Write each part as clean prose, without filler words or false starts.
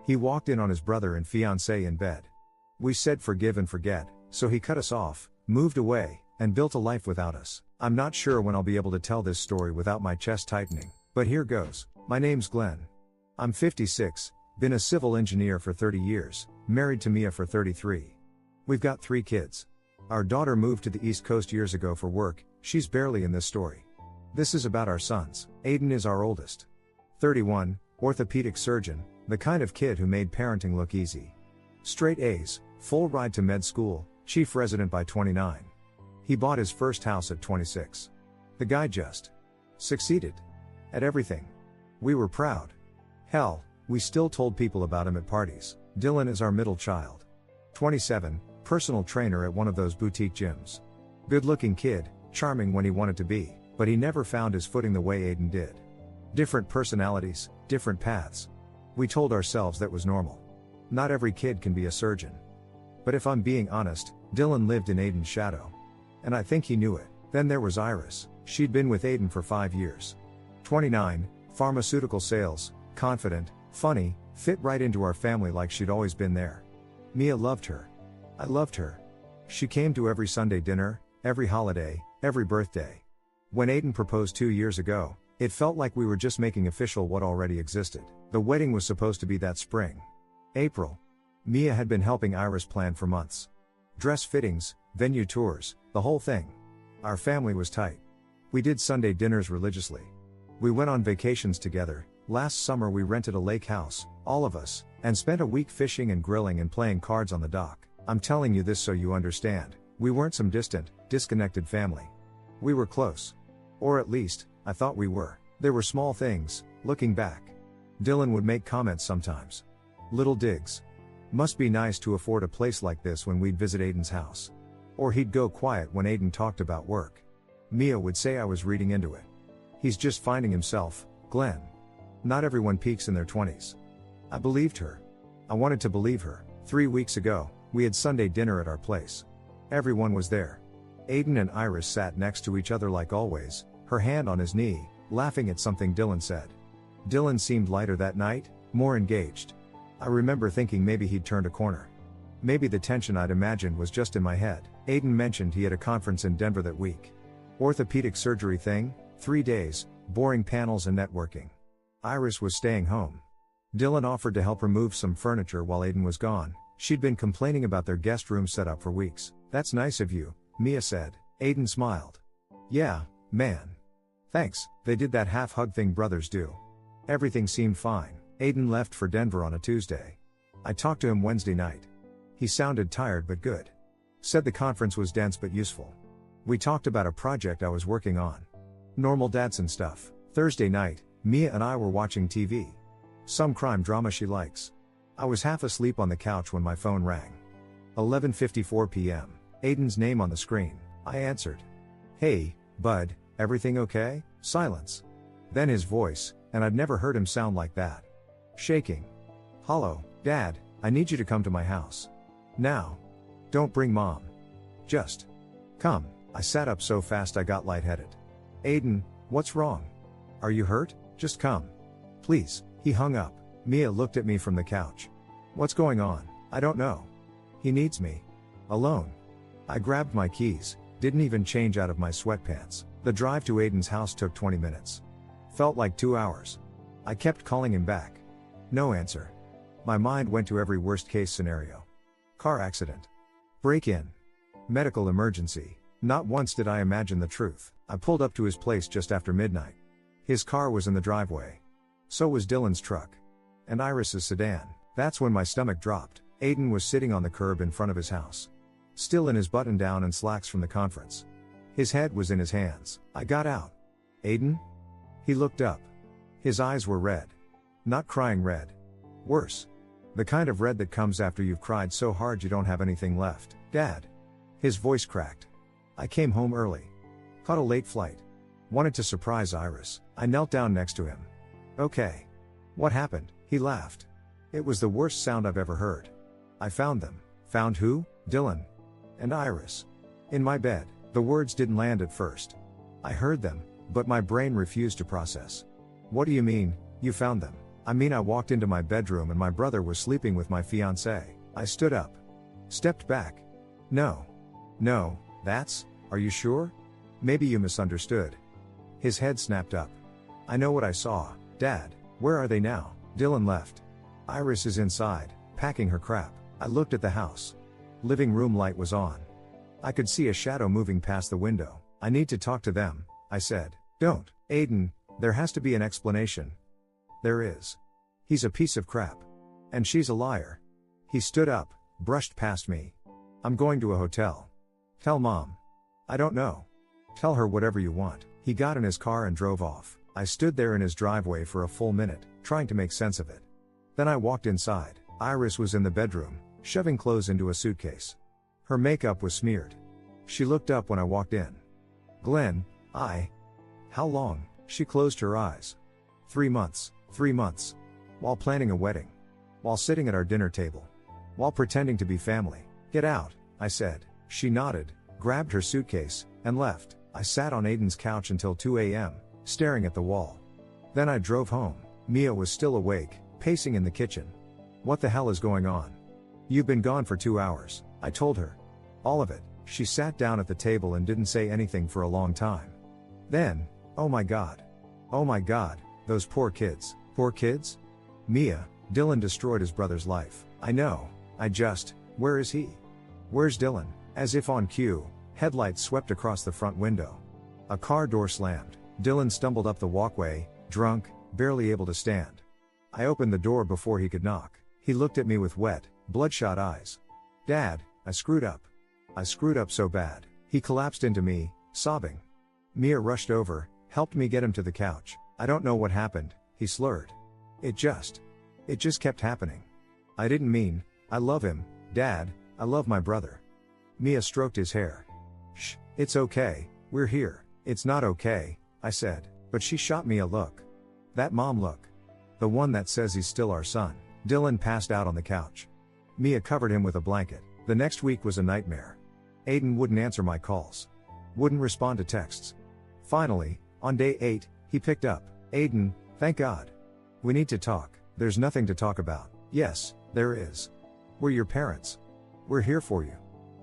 He walked in on his brother and fiancé in bed. We said forgive and forget, so he cut us off, moved away, and built a life without us. I'm not sure when I'll be able to tell this story without my chest tightening, but here goes. My name's Glenn. I'm 56, been a civil engineer for 30 years, married to Mia for 33. We've got 3 kids. Our daughter moved to the East Coast years ago for work, she's barely in this story. This is about our sons. Aiden is our oldest. 31, orthopedic surgeon, the kind of kid who made parenting look easy. Straight A's, full ride to med school, chief resident by 29. He bought his first house at 26. The guy just succeeded at everything. We were proud. Hell, we still told people about him at parties. Dylan is our middle child. 27, personal trainer at one of those boutique gyms. Good-looking kid, charming when he wanted to be, but he never found his footing the way Aiden did. Different personalities, different paths. We told ourselves that was normal. Not every kid can be a surgeon. But if I'm being honest, Dylan lived in Aiden's shadow. And I think he knew it. Then there was Iris. She'd been with Aiden for 5 years. 29, pharmaceutical sales, confident, funny, fit right into our family like she'd always been there. Mia loved her. I loved her. She came to every Sunday dinner, every holiday, every birthday. When Aiden proposed 2 years ago, it felt like we were just making official what already existed. The wedding was supposed to be that spring. April. Mia had been helping Iris plan for months. Dress fittings, venue tours, the whole thing. Our family was tight. We did Sunday dinners religiously. We went on vacations together. Last summer we rented a lake house, all of us, and spent a week fishing and grilling and playing cards on the dock. I'm telling you this so you understand. We weren't some distant, disconnected family. We were close. Or at least, I thought we were. There were small things, looking back. Dylan would make comments sometimes. Little digs. Must be nice to afford a place like this when we'd visit Aiden's house. Or he'd go quiet when Aiden talked about work. Mia would say I was reading into it. He's just finding himself, Glenn. Not everyone peaks in their 20s. I believed her. I wanted to believe her. 3 weeks ago, we had Sunday dinner at our place. Everyone was there. Aiden and Iris sat next to each other like always, her hand on his knee, laughing at something Dylan said. Dylan seemed lighter that night, more engaged. I remember thinking maybe he'd turned a corner. Maybe the tension I'd imagined was just in my head. Aiden mentioned he had a conference in Denver that week. Orthopedic surgery thing, 3 days, boring panels and networking. Iris was staying home. Dylan offered to help remove some furniture while Aiden was gone. She'd been complaining about their guest room setup for weeks. That's nice of you, Mia said. Aiden smiled. Yeah, man. Thanks. They did that half-hug thing brothers do. Everything seemed fine. Aiden left for Denver on a Tuesday. I talked to him Wednesday night. He sounded tired but good. Said the conference was dense but useful. We talked about a project I was working on. Normal Dadson stuff. Thursday night, Mia and I were watching TV. Some crime drama she likes. I was half asleep on the couch when my phone rang. 11:54 p.m. Aiden's name on the screen. I answered. Hey, bud, everything okay? Silence. Then his voice, and I'd never heard him sound like that. Shaking. Hello, Dad, I need you to come to my house. Now. Don't bring Mom. Just come. I sat up so fast I got lightheaded. Aiden, what's wrong? Are you hurt? Just come. Please. He hung up. Mia looked at me from the couch. What's going on? I don't know. He needs me. Alone. I grabbed my keys, didn't even change out of my sweatpants. The drive to Aiden's house took 20 minutes. Felt like 2 hours. I kept calling him back. No answer. My mind went to every worst-case scenario. Car accident. Break-in. Medical emergency. Not once did I imagine the truth. I pulled up to his place just after midnight. His car was in the driveway. So was Dylan's truck. And Iris's sedan. That's when my stomach dropped. Aiden was sitting on the curb in front of his house. Still in his button-down and slacks from the conference. His head was in his hands. I got out. Aiden? He looked up. His eyes were red. Not crying red. Worse. The kind of red that comes after you've cried so hard you don't have anything left. Dad. His voice cracked. I came home early. Caught a late flight. Wanted to surprise Iris. I knelt down next to him. Okay. What happened? He laughed. It was the worst sound I've ever heard. I found them. Found who? Dylan. And Iris. In my bed. The words didn't land at first. I heard them, but my brain refused to process. What do you mean, you found them? I walked into my bedroom and my brother was sleeping with my fiancée. I stood up. Stepped back. No. No, are you sure? Maybe you misunderstood. His head snapped up. I know what I saw, Dad. Where are they now? Dylan left. Iris is inside, packing her crap. I looked at the house. Living room light was on. I could see a shadow moving past the window. I need to talk to them, I said. Don't, Aiden, there has to be an explanation. There is. He's a piece of crap. And she's a liar. He stood up, brushed past me. I'm going to a hotel. Tell Mom. I don't know. Tell her whatever you want. He got in his car and drove off. I stood there in his driveway for a full minute, trying to make sense of it. Then I walked inside. Iris was in the bedroom, shoving clothes into a suitcase. Her makeup was smeared. She looked up when I walked in. Glenn, How long? She closed her eyes. 3 months. 3 months. While planning a wedding. While sitting at our dinner table. While pretending to be family. Get out, I said. She nodded, grabbed her suitcase, and left. I sat on Aiden's couch until 2 a.m., staring at the wall. Then I drove home. Mia was still awake, pacing in the kitchen. What the hell is going on? You've been gone for 2 hours, I told her. All of it. She sat down at the table and didn't say anything for a long time. Then, oh my God, those poor kids. Poor kids? Mia, Dylan destroyed his brother's life. I know, where is he? Where's Dylan? As if on cue, headlights swept across the front window. A car door slammed. Dylan stumbled up the walkway, drunk, barely able to stand. I opened the door before he could knock. He looked at me with wet, bloodshot eyes. Dad, I screwed up. I screwed up so bad. He collapsed into me, sobbing. Mia rushed over, helped me get him to the couch. I don't know what happened, he slurred. It just kept happening. I didn't mean, I love him, Dad, I love my brother. Mia stroked his hair. Shh, it's okay, we're here. It's not okay, I said, but she shot me a look. That mom look. The one that says he's still our son. Dylan passed out on the couch. Mia covered him with a blanket. The next week was a nightmare. Aiden wouldn't answer my calls. Wouldn't respond to texts. Finally, on day 8, he picked up. Aiden, thank God. We need to talk. There's nothing to talk about. Yes, there is. We're your parents. We're here for you.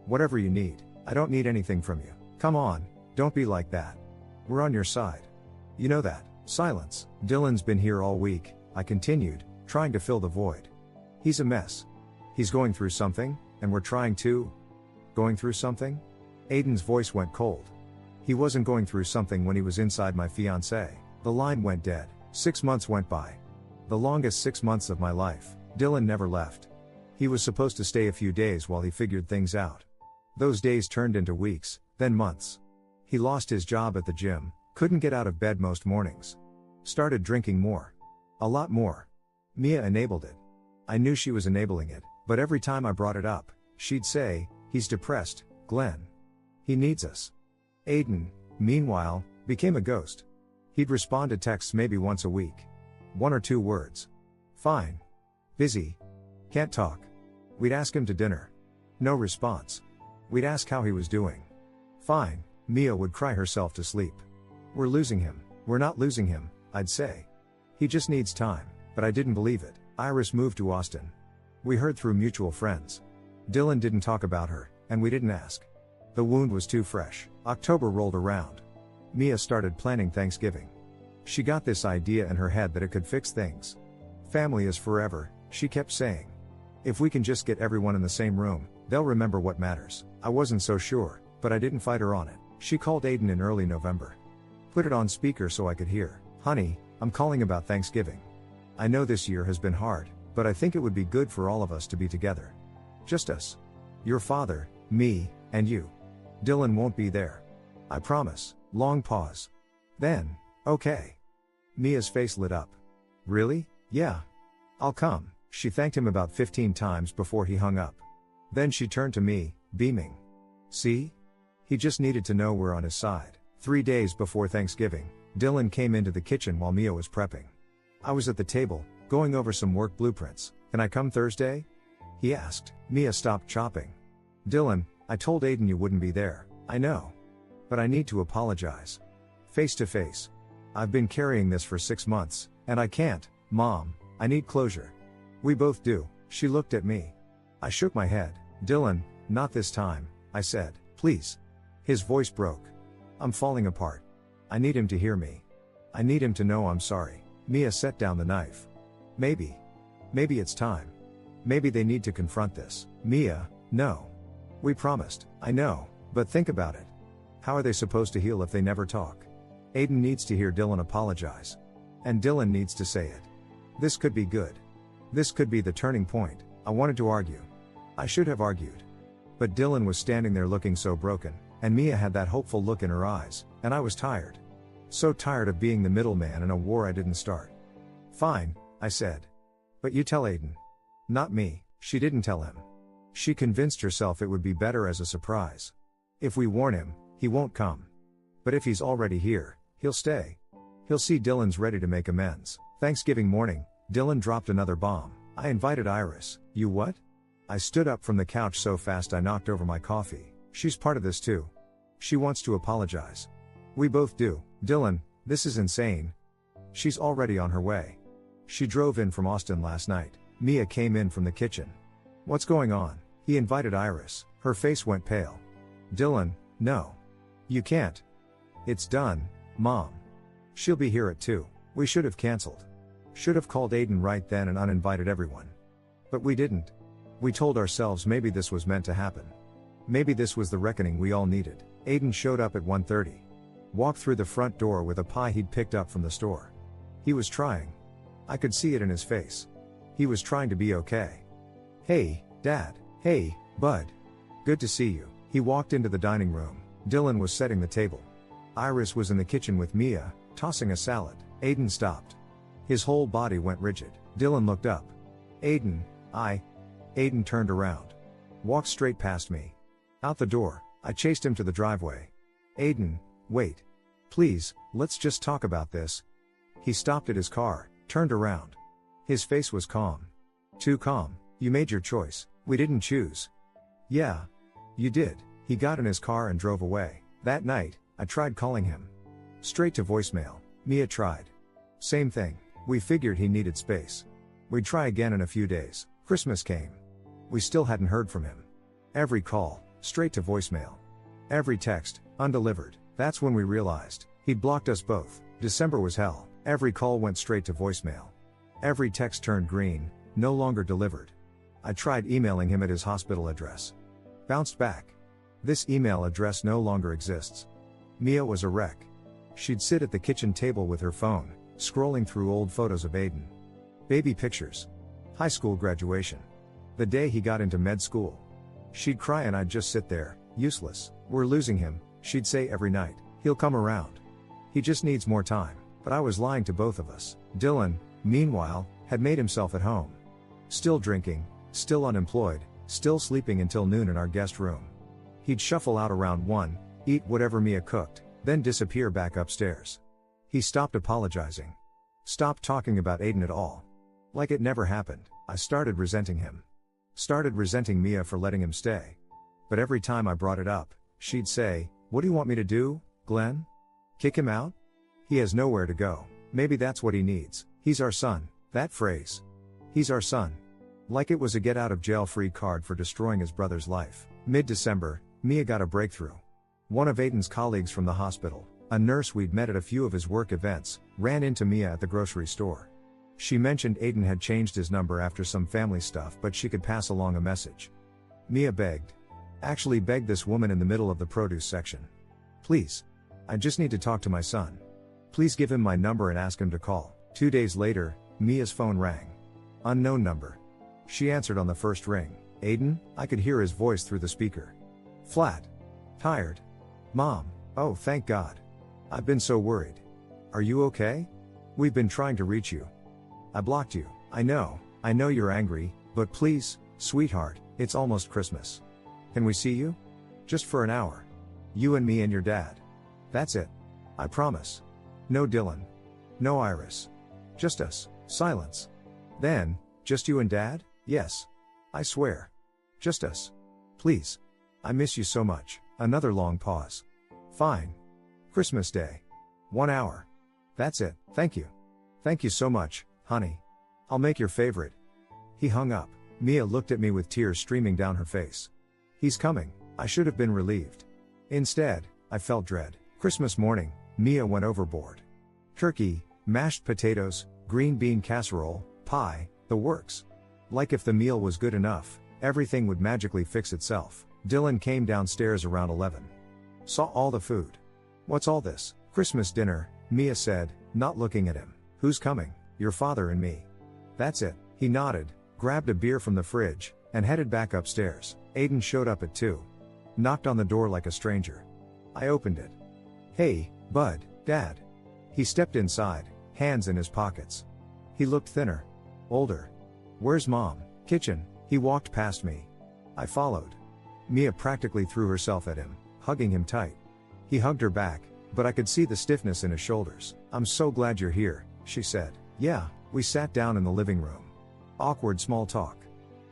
Whatever you need. I don't need anything from you. Come on, don't be like that. We're on your side. You know that. Silence. Dylan's been here all week, I continued, trying to fill the void. He's a mess. He's going through something, and we're trying to. Going through something? Aiden's voice went cold. He wasn't going through something when he was inside my fiancée. The line went dead. 6 months went by. The longest 6 months of my life. Dylan never left. He was supposed to stay a few days while he figured things out. Those days turned into weeks, then months. He lost his job at the gym, couldn't get out of bed most mornings. Started drinking more. A lot more. Mia enabled it. I knew she was enabling it, but every time I brought it up, she'd say, he's depressed, Glenn. He needs us. Aiden, meanwhile, became a ghost. He'd respond to texts maybe once a week. 1 or 2 words. Fine. Busy. Can't talk. We'd ask him to dinner. No response. We'd ask how he was doing. Fine. Mia would cry herself to sleep. We're losing him. We're not losing him, I'd say. He just needs time, but I didn't believe it. Iris moved to Austin. We heard through mutual friends. Dylan didn't talk about her, and we didn't ask. The wound was too fresh. October rolled around. Mia started planning Thanksgiving. She got this idea in her head that it could fix things. Family is forever, she kept saying. If we can just get everyone in the same room, they'll remember what matters. I wasn't so sure, but I didn't fight her on it. She called Aiden in early November. Put it on speaker so I could hear. Honey, I'm calling about Thanksgiving. I know this year has been hard, but I think it would be good for all of us to be together. Just us. Your father, me, and you. Dylan won't be there. I promise. Long pause. Then, okay. Mia's face lit up. Really? Yeah. I'll come. She thanked him about 15 times before he hung up. Then she turned to me, beaming. See? He just needed to know we're on his side. 3 days before Thanksgiving, Dylan came into the kitchen while Mia was prepping. I was at the table, going over some work blueprints. Can I come Thursday? He asked. Mia stopped chopping. Dylan, I told Aiden you wouldn't be there. I know. But I need to apologize. Face to face. I've been carrying this for 6 months, and I can't, Mom. I need closure. We both do. She looked at me. I shook my head. Dylan, not this time, I said. Please. His voice broke. I'm falling apart. I need him to hear me. I need him to know I'm sorry. Mia set down the knife. Maybe it's time. Maybe they need to confront this. Mia, no. We promised. I know, but think about it. How are they supposed to heal if they never talk? Aiden needs to hear Dylan apologize. And Dylan needs to say it. This could be good. This could be the turning point. I wanted to argue. I should have argued. But Dylan was standing there looking so broken, and Mia had that hopeful look in her eyes, and I was tired. So tired of being the middleman in a war I didn't start. Fine, I said. But you tell Aiden. Not me. She didn't tell him. She convinced herself it would be better as a surprise. If we warn him, he won't come. But if he's already here, he'll stay. He'll see Dylan's ready to make amends. Thanksgiving morning, Dylan dropped another bomb. I invited Iris. You what? I stood up from the couch so fast I knocked over my coffee. She's part of this too. She wants to apologize. We both do. Dylan, this is insane. She's already on her way. She drove in from Austin last night. Mia came in from the kitchen. What's going on? He invited Iris. Her face went pale. Dylan, no. You can't. It's done, Mom. She'll be here at 2. We should have canceled. Should have called Aiden right then and uninvited everyone. But we didn't. We told ourselves maybe this was meant to happen. Maybe this was the reckoning we all needed. Aiden showed up at 1:30. Walked through the front door with a pie he'd picked up from the store. He was trying. I could see it in his face. He was trying to be okay. Hey, Dad. Hey, Bud. Good to see you. He walked into the dining room. Dylan was setting the table. Iris was in the kitchen with Mia, tossing a salad. Aiden stopped. His whole body went rigid. Dylan looked up. Aiden, Aiden turned around. Walked straight past me. Out the door. I chased him to the driveway. Aiden, wait. Please, let's just talk about this. He stopped at his car, turned around. His face was calm. Too calm. You made your choice. We didn't choose. Yeah. You did. He got in his car and drove away. That night, I tried calling him. Straight to voicemail. Mia tried. Same thing. We figured he needed space. We'd try again in a few days. Christmas came. We still hadn't heard from him. Every call, straight to voicemail. Every text, undelivered. That's when we realized, he'd blocked us both. December was hell. Every call went straight to voicemail. Every text turned green, no longer delivered. I tried emailing him at his hospital address. Bounced back. This email address no longer exists. Mia was a wreck. She'd sit at the kitchen table with her phone, scrolling through old photos of Aiden. Baby pictures. High school graduation. The day he got into med school. She'd cry and I'd just sit there, useless. We're losing him, she'd say every night. He'll come around. He just needs more time. But I was lying to both of us. Dylan, meanwhile, had made himself at home. Still drinking, still unemployed, still sleeping until noon in our guest room. He'd shuffle out around 1, eat whatever Mia cooked, then disappear back upstairs. He stopped apologizing. Stopped talking about Aiden at all. Like it never happened. I started resenting him. Started resenting Mia for letting him stay. But every time I brought it up, she'd say, "What do you want me to do, Glenn? Kick him out? He has nowhere to go. Maybe that's what he needs. He's our son." That phrase. He's our son. Like it was a get-out-of-jail-free card for destroying his brother's life. Mid-December, Mia got a breakthrough. One of Aiden's colleagues from the hospital, a nurse we'd met at a few of his work events, ran into Mia at the grocery store. She mentioned Aiden had changed his number after some family stuff, but she could pass along a message. Mia begged. Actually begged this woman in the middle of the produce section. "Please. I just need to talk to my son. Please give him my number and ask him to call." 2 days later, Mia's phone rang. Unknown number. She answered on the first ring. "Aiden?" I could hear his voice through the speaker. Flat. Tired. "Mom, oh thank God. I've been so worried. Are you okay? We've been trying to reach you. I blocked you. I know you're angry, but please, sweetheart, it's almost Christmas. Can we see you? Just for an hour. You and me and your dad. That's it. I promise. No Dylan. No Iris. Just us." Silence. Then, "Just you and Dad?" "Yes. I swear. Just us. Please. I miss you so much." Another long pause. "Fine. Christmas Day. 1 hour. That's it. Thank you. Thank you so much, honey. I'll make your favorite. He hung up. Mia looked at me with tears streaming down her face. He's coming. I should have been relieved. Instead, I felt dread. Christmas morning, Mia went overboard. Turkey, mashed potatoes, green bean casserole, pie, the works. Like if the meal was good enough, everything would magically fix itself. Dylan came downstairs around 11. Saw all the food. What's all this? Christmas dinner, Mia said, not looking at him. Who's coming? Your father and me. That's it. He nodded, grabbed a beer from the fridge, and headed back upstairs. Aiden showed up at 2. Knocked on the door like a stranger. I opened it. Hey, bud, Dad. He stepped inside, hands in his pockets. He looked thinner. Older. Where's Mom? Kitchen. He walked past me. I followed. Mia practically threw herself at him, hugging him tight. He hugged her back, but I could see the stiffness in his shoulders. I'm so glad you're here, she said. Yeah, we sat down in the living room. Awkward small talk.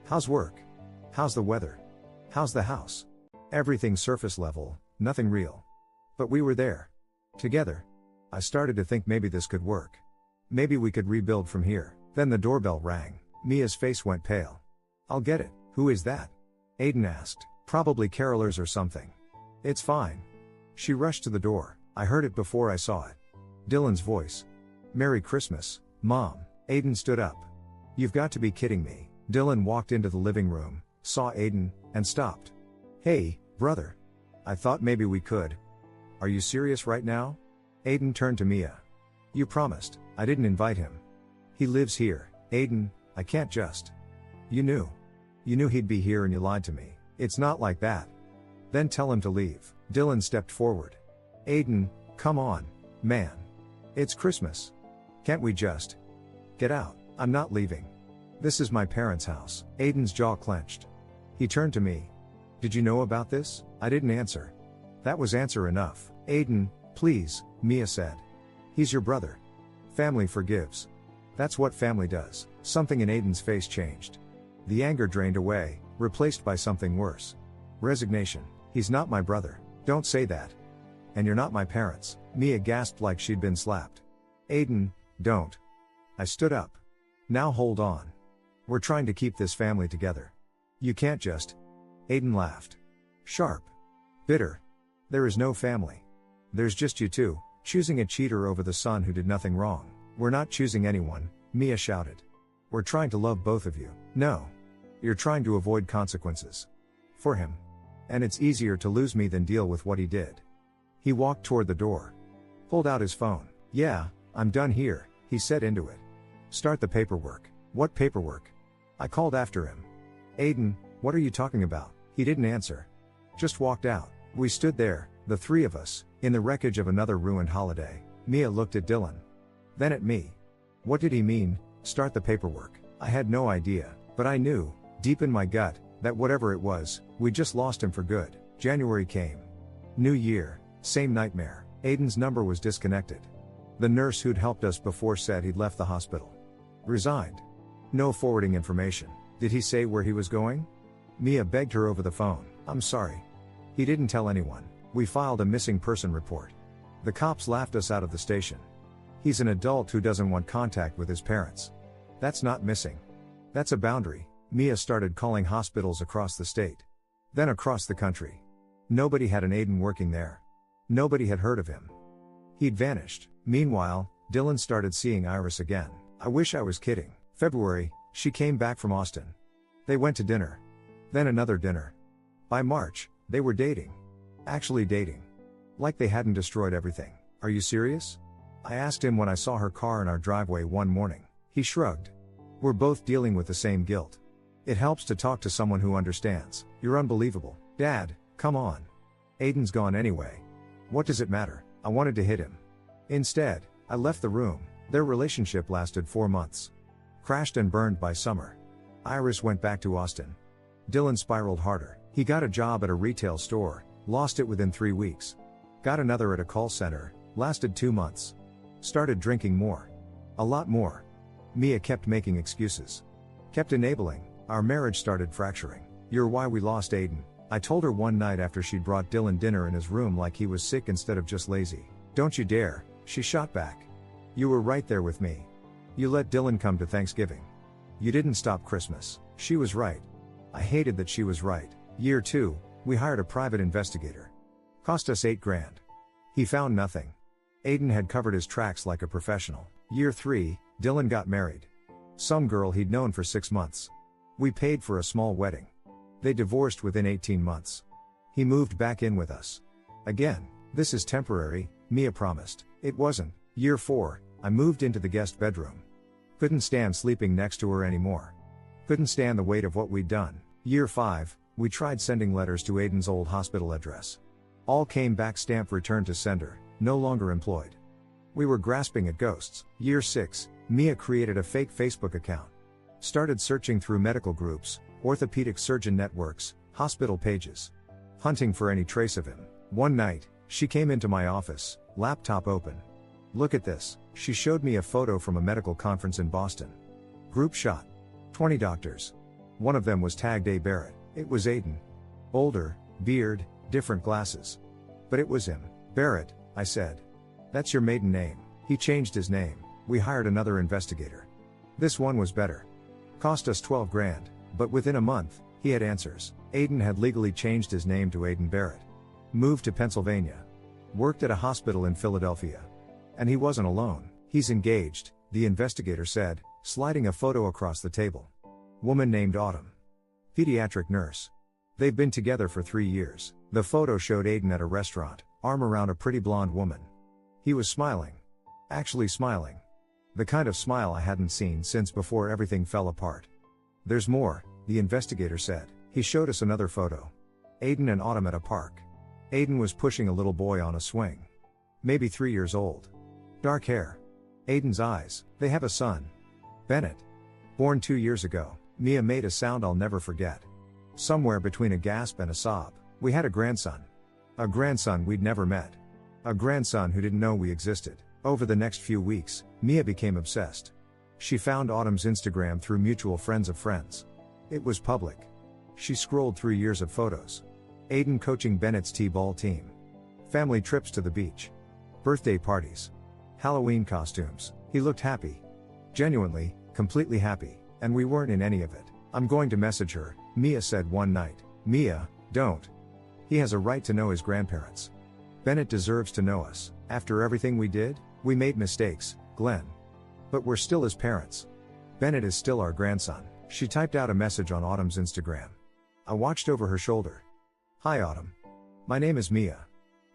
How's work? How's the weather? How's the house? Everything surface level, nothing real. But we were there. Together. I started to think maybe this could work. Maybe we could rebuild from here. Then the doorbell rang. Mia's face went pale. I'll get it. Who is that? Aiden asked. Probably carolers or something. It's fine. She rushed to the door. I heard it before I saw it. Dylan's voice. Merry Christmas, Mom. Aiden stood up. You've got to be kidding me. Dylan walked into the living room, saw Aiden, and stopped. Hey, brother. I thought maybe we could. Are you serious right now? Aiden turned to Mia. You promised. I didn't invite him. He lives here. Aiden, I can't just. You knew. You knew he'd be here and you lied to me. It's not like that. Then tell him to leave. Dylan stepped forward. Aiden, come on, man. It's Christmas. Can't we just get out? I'm not leaving. This is my parents' house. Aiden's jaw clenched. He turned to me. Did you know about this? I didn't answer. That was answer enough. Aiden, please, Mia said. He's your brother. Family forgives. That's what family does. Something in Aiden's face changed. The anger drained away, replaced by something worse. Resignation. He's not my brother. Don't say that. And you're not my parents. Mia gasped like she'd been slapped. Aiden, don't. I stood up. Now hold on. We're trying to keep this family together. You can't just. Aiden laughed. Sharp. Bitter. There is no family. There's just you two, choosing a cheater over the son who did nothing wrong. We're not choosing anyone, Mia shouted. We're trying to love both of you. No. You're trying to avoid consequences. For him. And it's easier to lose me than deal with what he did. He walked toward the door. Pulled out his phone. Yeah, I'm done here, he said into it. Start the paperwork. What paperwork? I called after him. Aiden, what are you talking about? He didn't answer. Just walked out. We stood there, the three of us, in the wreckage of another ruined holiday. Mia looked at Dylan. Then at me. What did he mean, start the paperwork? I had no idea, but I knew, deep in my gut, that whatever it was, we just lost him for good. January came. New year, same nightmare. Aiden's number was disconnected. The nurse who'd helped us before said he'd left the hospital. Resigned. No forwarding information. Did he say where he was going? Mia begged her over the phone. I'm sorry. He didn't tell anyone. We filed a missing person report. The cops laughed us out of the station. He's an adult who doesn't want contact with his parents. That's not missing. That's a boundary. Mia started calling hospitals across the state. Then across the country. Nobody had an Aiden working there. Nobody had heard of him. He'd vanished. Meanwhile, Dylan started seeing Iris again. I wish I was kidding. February, she came back from Austin. They went to dinner. Then another dinner. By March, they were dating. Actually dating. Like they hadn't destroyed everything. Are you serious? I asked him when I saw her car in our driveway one morning. He shrugged. We're both dealing with the same guilt. It helps to talk to someone who understands. You're unbelievable. Dad, come on. Aiden's gone anyway. What does it matter? I wanted to hit him. Instead, I left the room. Their relationship lasted 4 months. Crashed and burned by summer. Iris went back to Austin. Dylan spiraled harder. He got a job at a retail store, lost it within 3 weeks. Got another at a call center, lasted 2 months. Started drinking more. A lot more. Mia kept making excuses. Kept enabling. Our marriage started fracturing. You're why we lost Aiden. I told her one night after she'd brought Dylan dinner in his room like he was sick instead of just lazy. Don't you dare, she shot back. You were right there with me. You let Dylan come to Thanksgiving. "You didn't stop Christmas." She was right. I hated that she was right. Year 2, we hired a private investigator. Cost us $8,000. He found nothing. Aiden had covered his tracks like a professional. Year 3, Dylan got married. Some girl he'd known for 6 months. We paid for a small wedding. They divorced within 18 months. He moved back in with us. Again, this is temporary, Mia promised. It wasn't. Year 4, I moved into the guest bedroom. Couldn't stand sleeping next to her anymore. Couldn't stand the weight of what we'd done. Year 5, we tried sending letters to Aiden's old hospital address. All came back stamped returned to sender, no longer employed. We were grasping at ghosts. Year 6, Mia created a fake Facebook account. Started searching through medical groups, orthopedic surgeon networks, hospital pages. Hunting for any trace of him. One night, she came into my office, laptop open. "Look at this." She showed me a photo from a medical conference in Boston. Group shot. 20 doctors. One of them was tagged A. Barrett. It was Aiden. Older, beard, different glasses. But it was him. "Barrett," I said. "That's your maiden name." He changed his name. We hired another investigator. This one was better. Cost us $12,000, but within a month, he had answers. Aiden had legally changed his name to Aiden Barrett. Moved to Pennsylvania. Worked at a hospital in Philadelphia. And he wasn't alone. "He's engaged," the investigator said, sliding a photo across the table. Woman named Autumn. Pediatric nurse. They've been together for 3 years. The photo showed Aiden at a restaurant, arm around a pretty blonde woman. He was smiling. Actually smiling. The kind of smile I hadn't seen since before everything fell apart. "There's more," the investigator said. He showed us another photo. Aiden and Autumn at a park. Aiden was pushing a little boy on a swing. Maybe 3 years old. Dark hair. Aiden's eyes. They have a son. Bennett. Born 2 years ago. Mia made a sound I'll never forget. Somewhere between a gasp and a sob. We had a grandson. A grandson we'd never met. A grandson who didn't know we existed. Over the next few weeks, Mia became obsessed. She found Autumn's Instagram through mutual friends of friends. It was public. She scrolled through years of photos. Aiden coaching Bennett's T-ball team. Family trips to the beach. Birthday parties. Halloween costumes. He looked happy. Genuinely, completely happy, and we weren't in any of it. "I'm going to message her," Mia said one night. "Mia, don't. He has a right to know his grandparents. Bennett deserves to know us. After everything we did, we made mistakes, Glenn. But we're still his parents. Bennett is still our grandson." She typed out a message on Autumn's Instagram. I watched over her shoulder. "Hi Autumn. My name is Mia.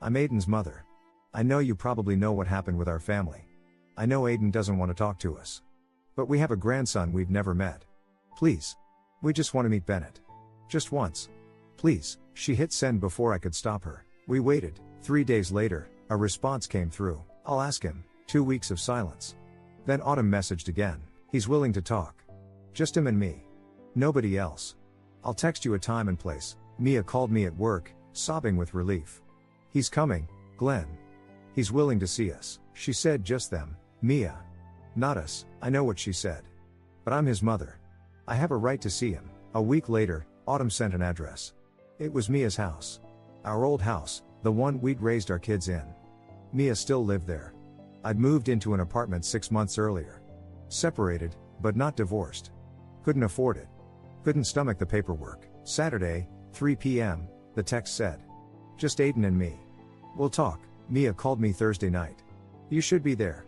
I'm Aiden's mother. I know you probably know what happened with our family. I know Aiden doesn't want to talk to us. But we have a grandson we've never met. Please. We just want to meet Bennett. Just once. Please." She hit send before I could stop her. We waited. 3 days later, a response came through. "I'll ask him." 2 weeks of silence. Then Autumn messaged again. "He's willing to talk. Just him and me. Nobody else. I'll text you a time and place." Mia called me at work, sobbing with relief. "He's coming, Glenn. He's willing to see us." She said just them. Mia. Not us. I know what she said. But I'm his mother. I have a right to see him. A week later, Autumn sent an address. It was Mia's house. Our old house, the one we'd raised our kids in. Mia still lived there. I'd moved into an apartment 6 months earlier. Separated, but not divorced. Couldn't afford it. Couldn't stomach the paperwork. Saturday, 3 p.m., the text said. "Just Aiden and me. We'll talk." Mia called me Thursday night. "You should be there."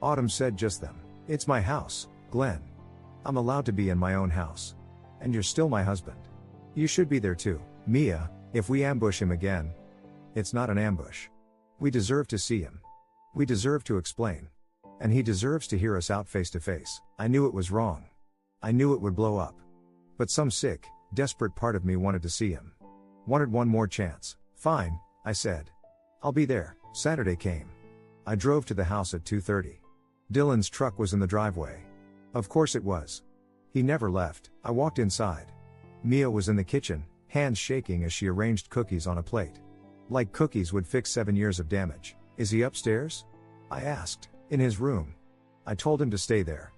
Autumn said just them. "It's my house, Glenn. I'm allowed to be in my own house. And you're still my husband. You should be there too." Mia, "If we ambush him again." "It's not an ambush. We deserve to see him. We deserve to explain. And he deserves to hear us out face to face." I knew it was wrong. I knew it would blow up. But some sick, desperate part of me wanted to see him. Wanted one more chance. "Fine," I said. "I'll be there." Saturday came. I drove to the house at 2:30. Dylan's truck was in the driveway. Of course it was. He never left. I walked inside. Mia was in the kitchen, hands shaking as she arranged cookies on a plate. Like cookies would fix 7 years of damage. "Is he upstairs?" I asked. "In his room. I told him to stay there.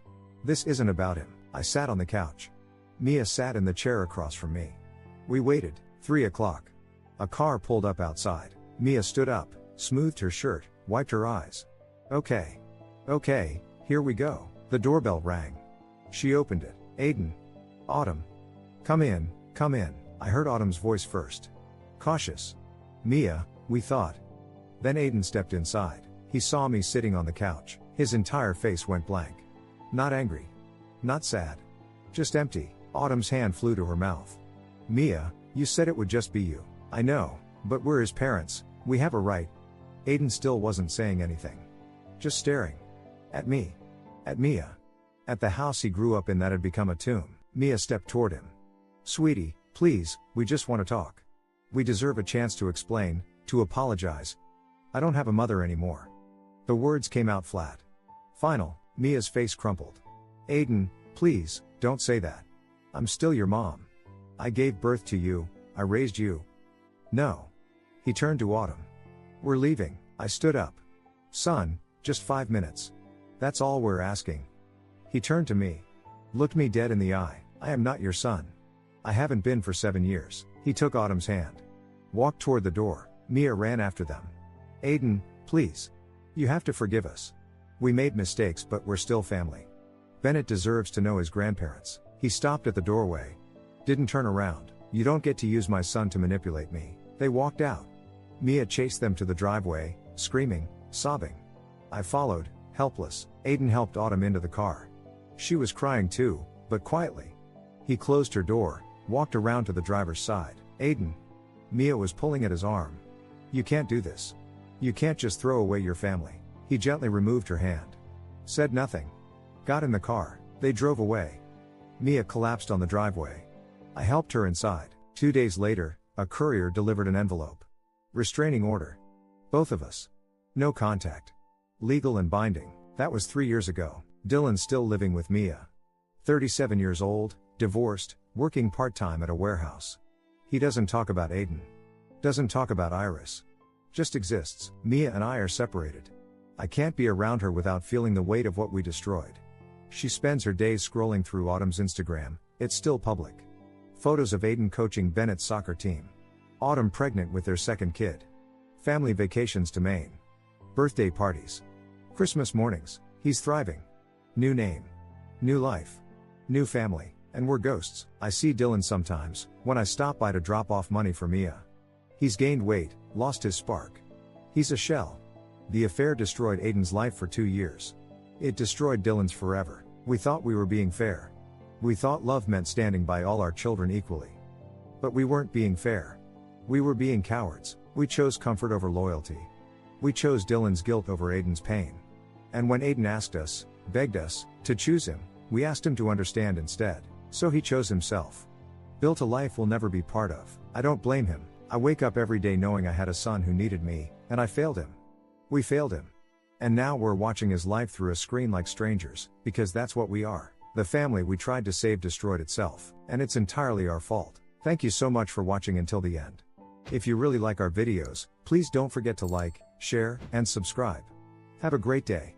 This isn't about him." I sat on the couch. Mia sat in the chair across from me. We waited. 3 o'clock. A car pulled up outside. Mia stood up, smoothed her shirt, wiped her eyes. Okay, here we go." The doorbell rang. She opened it. Aiden. Autumn. Come in, come in. I heard Autumn's voice first. Cautious. Mia, we thought. Then Aiden stepped inside. He saw me sitting on the couch. His entire face went blank. Not angry. Not sad. Just empty. Autumn's hand flew to her mouth. Mia, you said it would just be you. I know, but we're his parents. We have a right. Aiden still wasn't saying anything. Just staring. At me. At Mia. At the house he grew up in that had become a tomb. Mia stepped toward him. Sweetie, please, we just want to talk. We deserve a chance to explain, to apologize. I don't have a mother anymore. The words came out flat. Final. Mia's face crumpled. Aiden, please, don't say that. I'm still your mom. I gave birth to you, I raised you. No. He turned to Autumn. We're leaving. I stood up. Son, just 5 minutes. That's all we're asking. He turned to me. Looked me dead in the eye. I am not your son. I haven't been for 7 years. He took Autumn's hand. Walked toward the door. Mia ran after them. Aiden, please. You have to forgive us. We made mistakes, but we're still family. Bennett deserves to know his grandparents. He stopped at the doorway. Didn't turn around. You don't get to use my son to manipulate me. They walked out. Mia chased them to the driveway, screaming, sobbing. I followed, helpless. Aiden helped Autumn into the car. She was crying too, but quietly. He closed her door, walked around to the driver's side. Aiden. Mia was pulling at his arm. You can't do this. You can't just throw away your family. He gently removed her hand. Said nothing. Got in the car. They drove away. Mia collapsed on the driveway. I helped her inside. 2 days later, a courier delivered an envelope. Restraining order. Both of us. No contact. Legal and binding. That was 3 years ago. Dylan's still living with Mia. 37 years old, divorced, working part-time at a warehouse. He doesn't talk about Aiden. Doesn't talk about Iris. Just exists. Mia and I are separated. I can't be around her without feeling the weight of what we destroyed. She spends her days scrolling through Autumn's Instagram. It's still public. Photos of Aiden coaching Bennett's soccer team. Autumn pregnant with their second kid. Family vacations to Maine. Birthday parties. Christmas mornings. He's thriving. New name. New life. New family. And we're ghosts. I see Dylan sometimes, when I stop by to drop off money for Mia. He's gained weight, lost his spark. He's a shell. The affair destroyed Aiden's life for 2 years. It destroyed Dylan's forever. We thought we were being fair. We thought love meant standing by all our children equally. But we weren't being fair. We were being cowards. We chose comfort over loyalty. We chose Dylan's guilt over Aiden's pain. And when Aiden asked us, begged us, to choose him, we asked him to understand instead. So he chose himself. Built a life we'll never be part of. I don't blame him. I wake up every day knowing I had a son who needed me, and I failed him. We failed him. And now we're watching his life through a screen like strangers, because that's what we are. The family we tried to save destroyed itself, and it's entirely our fault. Thank you so much for watching until the end. If you really like our videos, please don't forget to like, share, and subscribe. Have a great day.